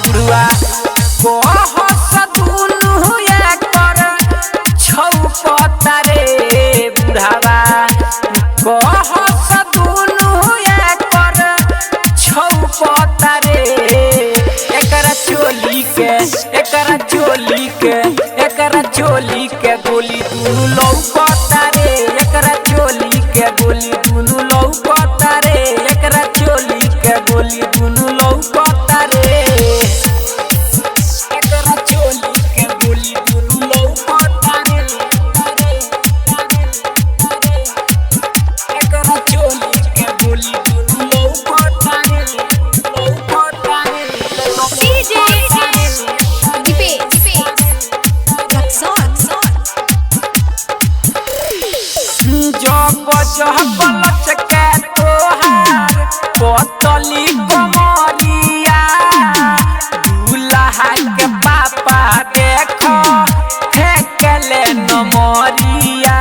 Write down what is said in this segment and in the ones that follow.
बुढ़वा छौपता रे बुढ़ावा छौपता रे एकरा चोली के गोली दुनु लौकता रे एकरा चोली के गोली दुनु लौकता रे एकरा चोली के गोली दुनु लौकता रे एकरा चोली के गोली दुनु लौकता रे एकरा चोली के गोली दुनु लौकता रे जब लचके तोहार पतली कमरिया दूल्हा के पापा देखो फेंकले नमरिया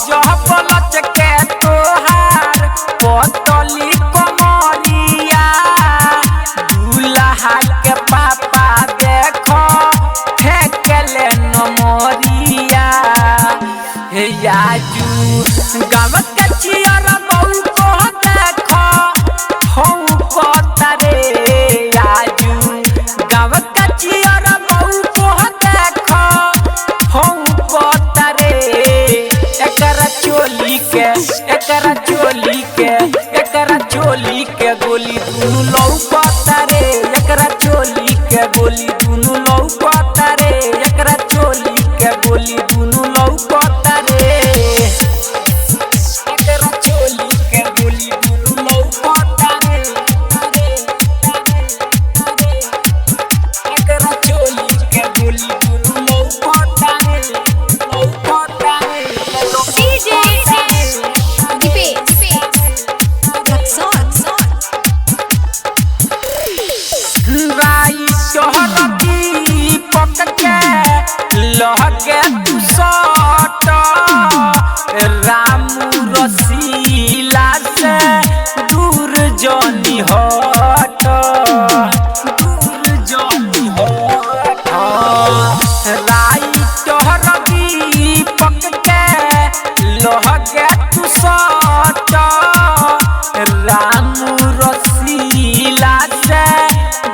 जब लचके तोहार पतली कमरिया दूल्हा के पापा देखो फेंकले नमरिया हे याजू गाँव के चियर बहू को देखो हूँ पता रे याजू गाँव के चियर बहू को देखो हूँ पता रे एकरा चोली के गोली दुनु लौकता रे एकरा चोली के गोली दुनु लौकता रे एकरा चोली के गोली दुनु लौकता रे एकरा चोली के गोली दुनु लौकता रे एकरा चोली के गोली दुनु लौकता रे लहके तू सट रामू रसीला से दूर जनी हट राई तोहर दीपक के लहके तू सट रामू रसीला से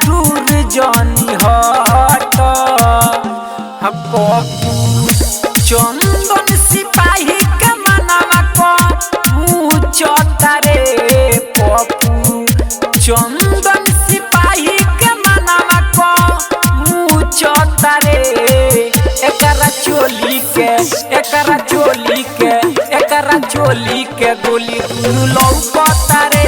दूर जनी हट चंदन सिपाही के मनवा को ऊंचता रे पप्पू चंदन सिपाही के मनवा को ऊंचता रे एकरा चोली के गोली दुनु लौकता रे